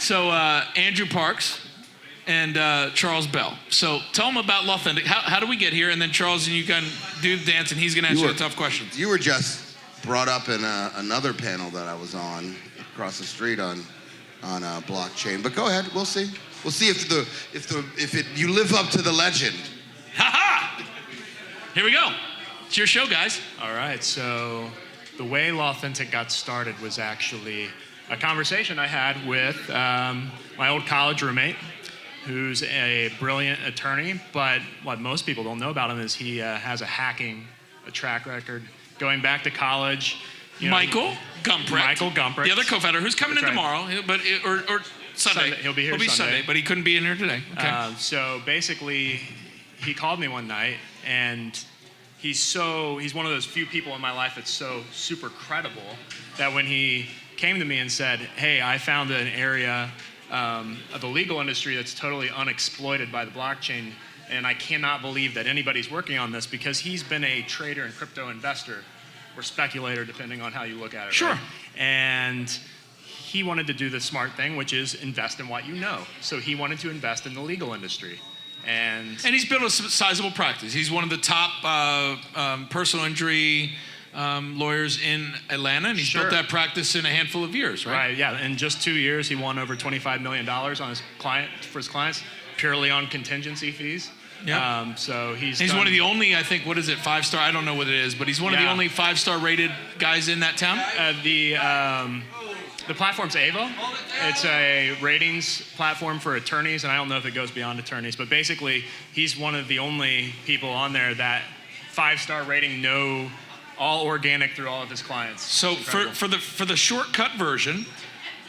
So Andrew Parks and Charles Bell. So tell them about Lawthentic. How do we get here? And then Charles, and you can do the dance, and he's going to answer the tough questions. You were just brought up in another panel that I was on across the street on blockchain. But go ahead, we'll see. We'll see if you live up to the legend. Ha ha! Here we go. It's your show, guys. All right. So the way Lawthentic got started was actually a conversation I had with my old college roommate, who's a brilliant attorney, but what most people don't know about him is he has a track record going back to college. Michael Gumprecht. The other co-founder who's coming in tomorrow, but or Sunday. He'll be here Sunday, but he couldn't be in here today. Okay. So basically, he called me one night, and he's one of those few people in my life that's so super credible that when he came to me and said, hey, I found an area of the legal industry that's totally unexploited by the blockchain, and I cannot believe that anybody's working on this, because he's been a trader and crypto investor, or speculator, depending on how you look at it. Sure. Right? And he wanted to do the smart thing, which is invest in what you know. So he wanted to invest in the legal industry. And he's built a sizable practice. He's one of the top personal injury lawyers in Atlanta, and he's built that practice in a handful of years, right? Right, yeah. In just 2 years, he won over $25 million for his clients, purely on contingency fees. Yeah. So he's one of the only, I think, 5-star? I don't know what it is, but he's one of the only 5-star rated guys in that town. The platform's Ava. It's a ratings platform for attorneys, and I don't know if it goes beyond attorneys, but basically, he's one of the only people on there that 5-star rating, all organic through all of his clients. So for the shortcut version,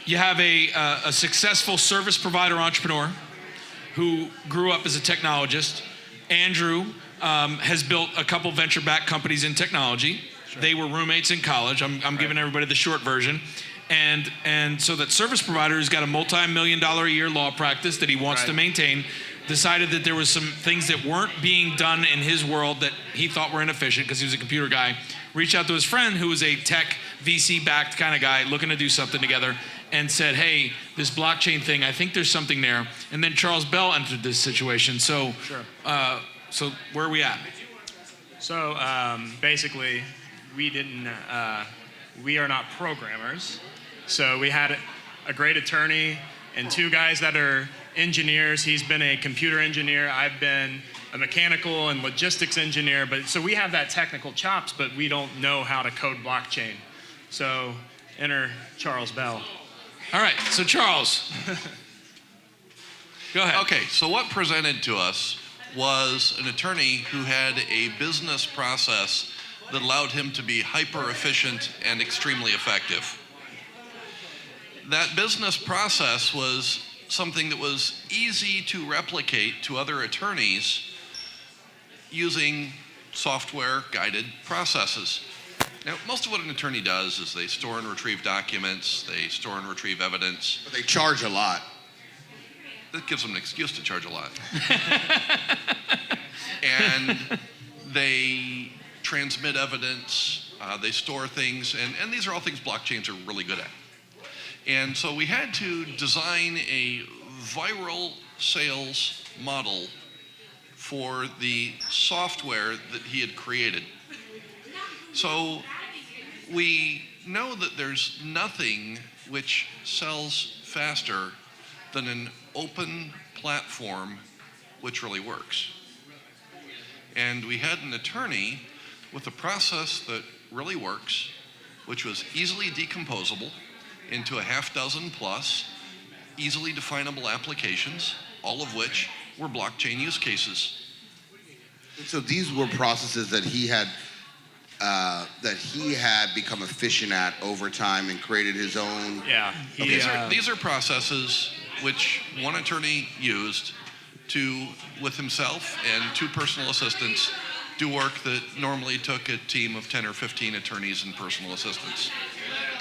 you have a successful service provider entrepreneur who grew up as a technologist. Andrew has built a couple venture-backed companies in technology. Sure. They were roommates in college. I'm giving everybody the short version. And so that service provider who's got a multi-million-dollar a year law practice that he wants to maintain, decided that there was some things that weren't being done in his world that he thought were inefficient because he was a computer guy, reached out to his friend who was a tech VC-backed kind of guy looking to do something together, and said, hey, this blockchain thing, I think there's something there. And then Charles Bell entered this situation. So, so where are we at? So basically, we are not programmers. So we had a great attorney and two guys that are engineers. He's been a computer engineer. I've been a mechanical and logistics engineer. So we have that technical chops, but we don't know how to code blockchain. So enter Charles Bell. All right, so Charles, go ahead. Okay, so what presented to us was an attorney who had a business process that allowed him to be hyper efficient and extremely effective. That business process was something that was easy to replicate to other attorneys using software guided processes. Now, most of what an attorney does is they store and retrieve documents, they store and retrieve evidence. But they charge a lot. That gives them an excuse to charge a lot. And they transmit evidence, they store things, and these are all things blockchains are really good at. And so we had to design a viral sales model for the software that he had created. So we know that there's nothing which sells faster than an open platform which really works. And we had an attorney with a process that really works, which was easily decomposable into a half dozen plus easily definable applications, all of which were blockchain use cases. So these were processes that he had become efficient at over time and created his own. Yeah. These are processes which one attorney used to, with himself and two personal assistants, do work that normally took a team of 10 or 15 attorneys and personal assistants.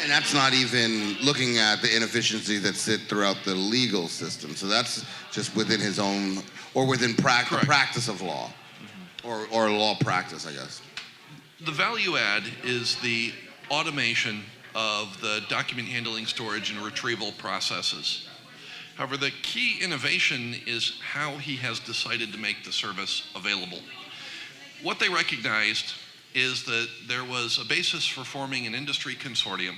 And that's not even looking at the inefficiencies that sit throughout the legal system. So that's just within his own, or within practice of law, or law practice, I guess. The value add is the automation of the document handling, storage, and retrieval processes. However, the key innovation is how he has decided to make the service available. What they recognized is that there was a basis for forming an industry consortium.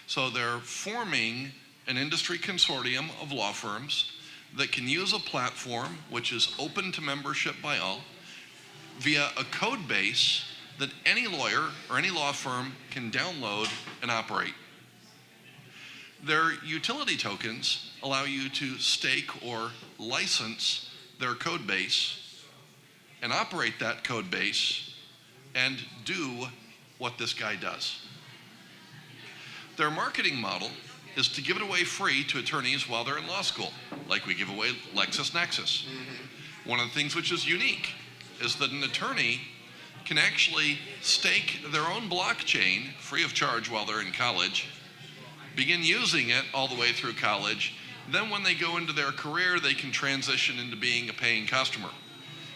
So they're forming an industry consortium of law firms that can use a platform which is open to membership by all via a code base that any lawyer or any law firm can download and operate. Their utility tokens allow you to stake or license their code base and operate that code base and do what this guy does. Their marketing model is to give it away free to attorneys while they're in law school, like we give away LexisNexis. One of the things which is unique is that an attorney can actually stake their own blockchain free of charge while they're in college, begin using it all the way through college. Then when they go into their career, they can transition into being a paying customer.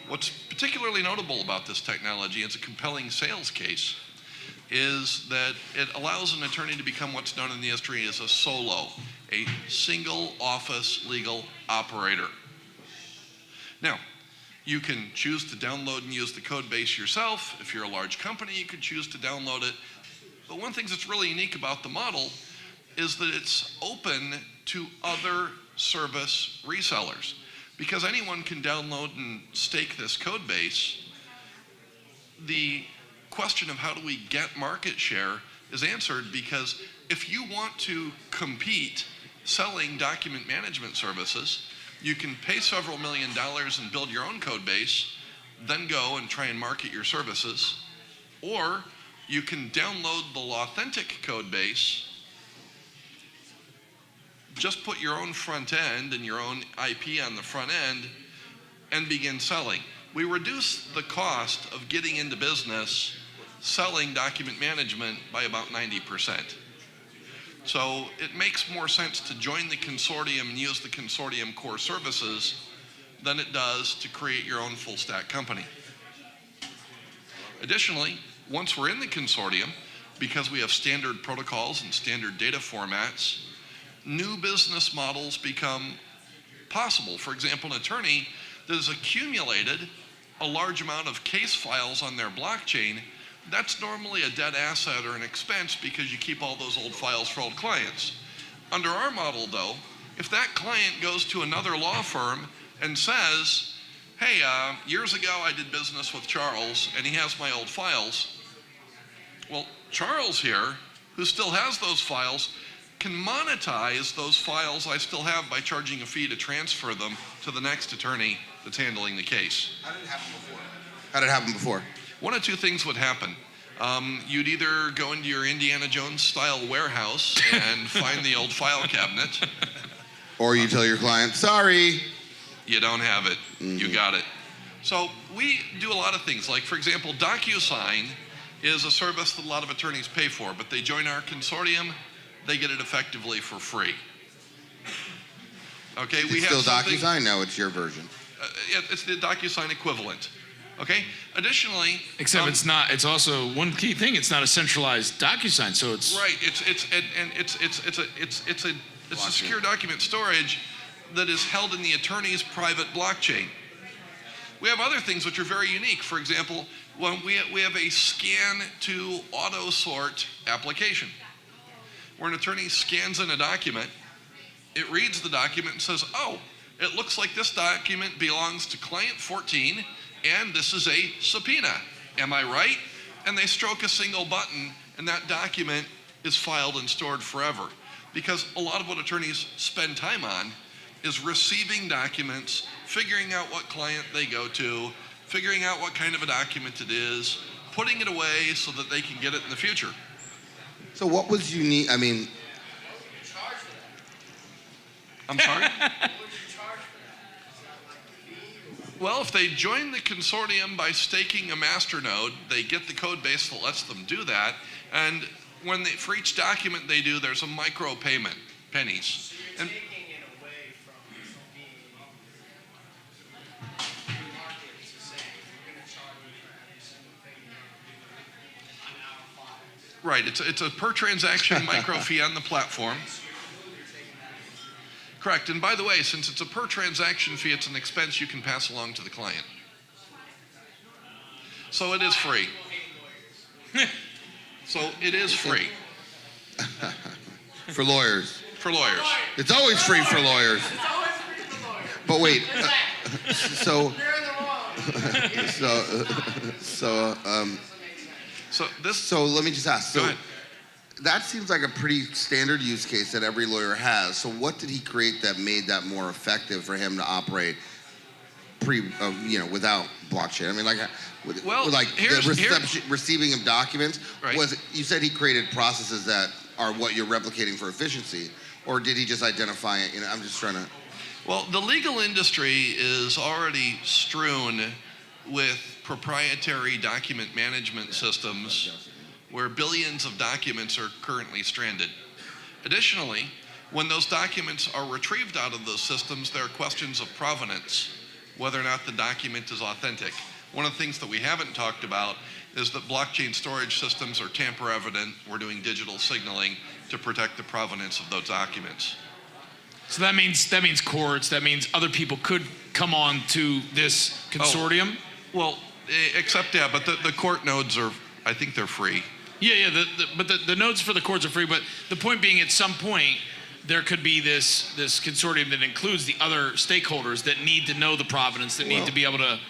What's particularly notable about this technology, it's a compelling sales case, is that it allows an attorney to become what's known in the industry as a solo, a single office legal operator. Now, you can choose to download and use the code base yourself. If you're a large company, you could choose to download it. But one thing that's really unique about the model is that it's open to other service resellers. Because anyone can download and stake this code base, the question of how do we get market share is answered, because if you want to compete selling document management services, you can pay several $1 million and build your own code base, then go and try and market your services. Or you can download the Lawthentic code base, just put your own front end and your own IP on the front end and begin selling. We reduce the cost of getting into business selling document management by about 90%. So it makes more sense to join the consortium and use the consortium core services than it does to create your own full stack company. Additionally, once we're in the consortium, because we have standard protocols and standard data formats, new business models become possible. For example, an attorney that has accumulated a large amount of case files on their blockchain, that's normally a dead asset or an expense because you keep all those old files for old clients. Under our model, though, if that client goes to another law firm and says, hey, years ago I did business with Charles and he has my old files, well, Charles here, who still has those files, can monetize those files I still have by charging a fee to transfer them to the next attorney that's handling the case. How did it happen before? One of two things would happen. You'd either go into your Indiana Jones style warehouse and find the old file cabinet. Or you tell your client, sorry. You don't have it. You got it. So we do a lot of things. Like, for example, DocuSign is a service that a lot of attorneys pay for, but they join our consortium, they get it effectively for free. Okay, It's still DocuSign? No, it's your version. It's the DocuSign equivalent. Okay. Additionally, Except it's not. It's also one key thing. It's not a centralized DocuSign, so it's right. It's a secure document storage that is held in the attorney's private blockchain. We have other things which are very unique. For example, when we have a scan to auto sort application, where an attorney scans in a document, it reads the document and says, oh, it looks like this document belongs to client 14, and this is a subpoena. Am I right? And they stroke a single button, and that document is filed and stored forever. Because a lot of what attorneys spend time on is receiving documents, figuring out what client they go to, figuring out what kind of a document it is, putting it away so that they can get it in the future. So what was unique? I mean, I'm sorry? Well, if they join the consortium by staking a masternode, they get the code base that lets them do that. And for each document they do, there's a micro payment, pennies. And taking it away from being market to saying we're going to charge you for every single thing on our files. right, it's a per transaction micro fee on the platform. Correct. And by the way, since it's a per transaction fee, it's an expense you can pass along to the client. So it is free. So it is free For lawyers. for lawyers. It's always free for lawyers. It's always free for lawyers. But wait, so, They're in the wrong. so let me just ask. Go So ahead. that seems like a pretty standard use case that every lawyer has. So what did he create that made that more effective for him to operate without blockchain? I mean, like, Well, like here's- the receiving of documents. Right. You said he created processes that are what you're replicating for efficiency, or did he just identify it? I'm just trying to. Well, the legal industry is already strewn with proprietary document management systems where billions of documents are currently stranded. Additionally, when those documents are retrieved out of those systems, there are questions of provenance, whether or not the document is authentic. One of the things that we haven't talked about is that blockchain storage systems are tamper evident. We're doing digital signaling to protect the provenance of those documents. So that means courts. That means other people could come on to this consortium. Well, but the court nodes are, I think they're free. Yeah. But the nodes for the courts are free. But the point being, at some point, there could be this consortium that includes the other stakeholders that need to know the provenance, that need to be able to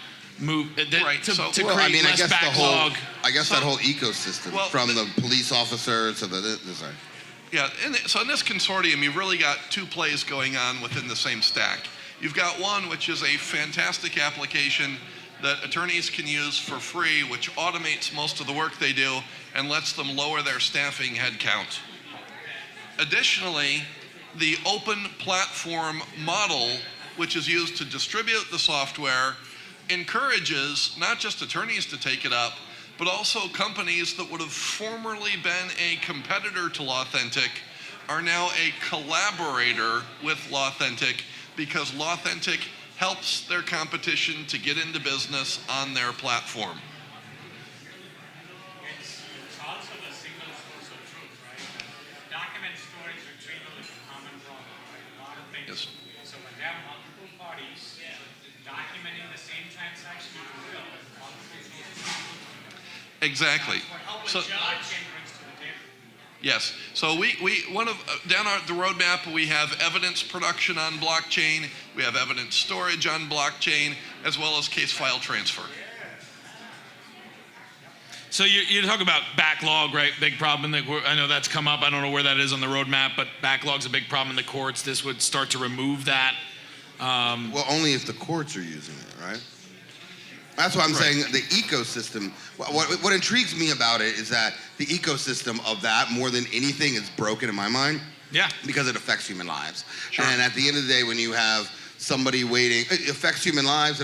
move Right, to so- create Well, I mean, less backlog. that whole ecosystem, Well, from the police officer to the sorry. Yeah, so in this consortium, you've really got two plays going on within the same stack. You've got one, which is a fantastic application that attorneys can use for free, which automates most of the work they do and lets them lower their staffing headcount. Additionally, the open platform model, which is used to distribute the software, encourages not just attorneys to take it up, but also companies that would have formerly been a competitor to Lawthentic are now a collaborator with Lawthentic because Lawthentic helps their competition to get into business on their platform. It's also the single source of truth, right? Document storage retrieval is a common problem, right? A lot of things. Yes. So when you have multiple parties documenting the same transaction, you can build multiple sources of truth. Exactly. So, Blockchain brings to the table. yes. So down the roadmap, we have evidence production on blockchain, we have evidence storage on blockchain, as well as case file transfer. So you talk about backlog, right? Big problem. I know that's come up. I don't know where that is on the roadmap, but backlog's a big problem in the courts. This would start to remove that. Well, only if the courts are using it, right? That's what I'm saying. The ecosystem. What intrigues me about it is that the ecosystem of that, more than anything, is broken in my mind. Yeah. Because it affects human lives. Sure. And at the end of the day, when you have somebody waiting, it affects human lives.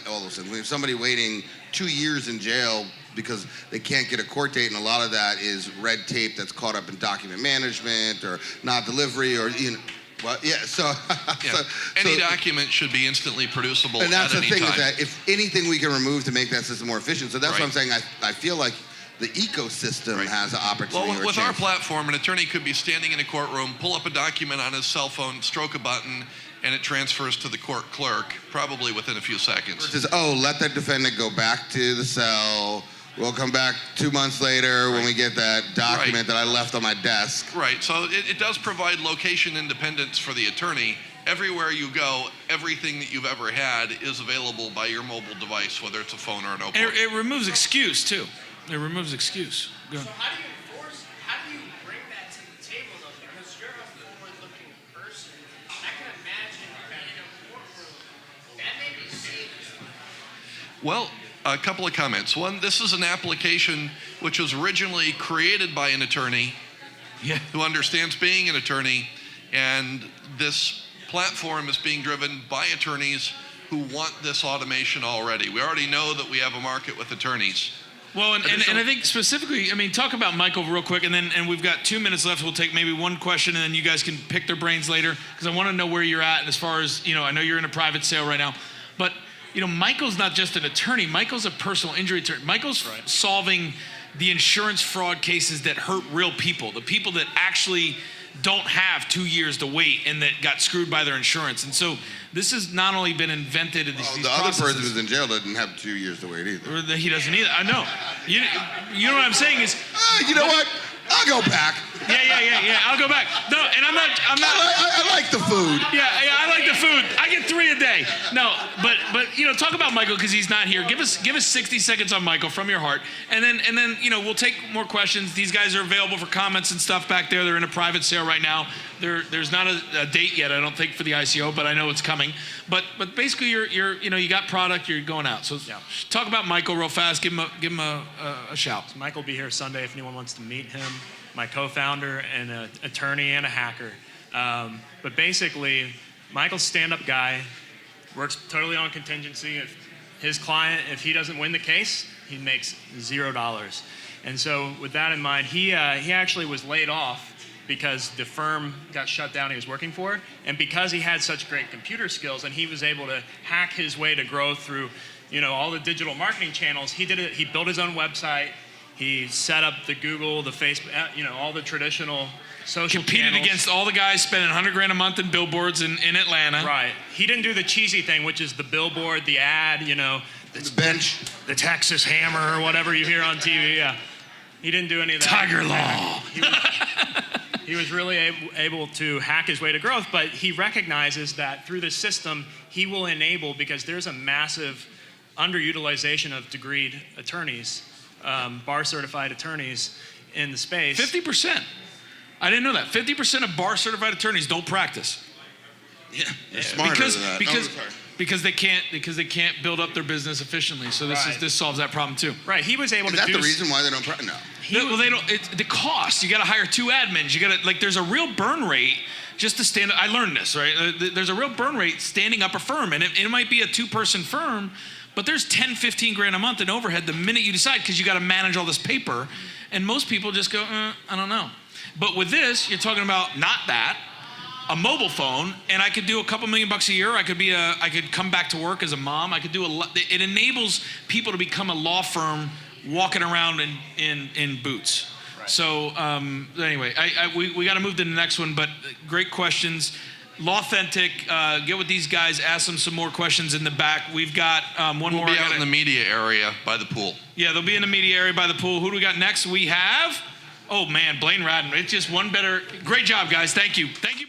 All those things. When you have somebody waiting 2 years in jail because they can't get a court date, and a lot of that is red tape that's caught up in document management or not delivery or Well, yeah. So, Yeah. Any document should be instantly producible and that's at the any thing time. is that if anything we can remove to make that system more efficient. So that's what I'm Right. saying. I feel like the ecosystem Right. has an opportunity. Well, or with our chance. platform, an attorney could be standing in a courtroom, pull up a document on his cell phone, stroke a button, and it transfers to the court clerk, probably within a few seconds. Says, let that defendant go back to the cell. We'll come back 2 months later when we get that document that I left on my desk. Right, so it does provide location independence for the attorney. Everywhere you go, everything that you've ever had is available by your mobile device, whether it's a phone or a notebook. And it removes excuse too. It removes excuse. Go ahead. So how do you bring that to the table though? Because you're a forward-looking person. I can imagine that in a courtroom, that may be seen as Well, a couple of comments. One, this is an application which was originally created by an attorney who understands being an attorney, and this platform is being driven by attorneys who want this automation already. We already know that we have a market with attorneys. Well, and I think specifically, I mean, talk about Michael real quick, and we've got 2 minutes left. We'll take maybe one question, and then you guys can pick their brains later, because I want to know where you're at as far as, I know you're in a private sale right now, but, Michael's not just an attorney. Michael's a personal injury attorney. Michael's solving the insurance fraud cases that hurt real people, the people that actually don't have 2 years to wait and that got screwed by their insurance. And so this has not only been invented in these The other processes, person who's in jail doesn't have 2 years to wait either. or that he doesn't either. I know. You know what I'm saying is, You know what? I'll go back. yeah. I'll go back. No, and I'm not. I like the food. Yeah, I like the food. I get 3 a day. No, but talk about Michael because he's not here. Give us 60 seconds on Michael from your heart, and then we'll take more questions. These guys are available for comments and stuff back there. They're in a private sale right now. There's not a date yet, I don't think, for the ICO, but I know it's coming. But basically, you got product, you're going out. So talk about Michael real fast. Give him a shout. So Michael will be here Sunday if anyone wants to meet him. My co-founder and an attorney and a hacker. But basically, Michael's a stand-up guy, works totally on contingency. If his client, if he doesn't win the case, he makes $0. And so with that in mind, he actually was laid off because the firm got shut down he was working for. And because he had such great computer skills and he was able to hack his way to growth through all the digital marketing channels, he built his own website. He set up the Google, the Facebook, all the traditional social Competed channels. against all the guys spending $100,000 a month in billboards in Atlanta. Right. He didn't do the cheesy thing, which is the billboard, the ad, The bench. the Texas Hammer or whatever you hear on TV. Yeah. He didn't do any of that. Tiger Law. He was really able to hack his way to growth, but he recognizes that through the system, he will enable, because there's a massive underutilization of degreed attorneys, bar-certified attorneys in the space. 50%. I didn't know that. 50% of bar-certified attorneys don't practice. Yeah. They're smarter than that. Because they can't build up their business efficiently. So this solves that problem too. Right. He was able Is to do. that the reason why they don't practice? No. Well, they don't. It's the cost. You got to hire 2 admins. You got to there's a real burn rate just to stand. I learned this, right? There's a real burn rate standing up a firm, and it might be a 2-person firm, but there's 10, 15 grand a month in overhead the minute you decide, because you got to manage all this paper, and most people just go, I don't know. But with this, you're talking about not that. A mobile phone, and I could do a couple $1 million a year. I could come back to work as a mom. I could do it enables people to become a law firm walking around in boots. Right. So anyway, we got to move to the next one, but great questions. Lawthentic, get with these guys, ask them some more questions in the back. We've got one more. We'll be out in the media area by the pool. Yeah, they'll be in the media area by the pool. Who do we got next? We have, oh man, Blaine Radden. It's just one better. Great job, guys. Thank you. Thank you.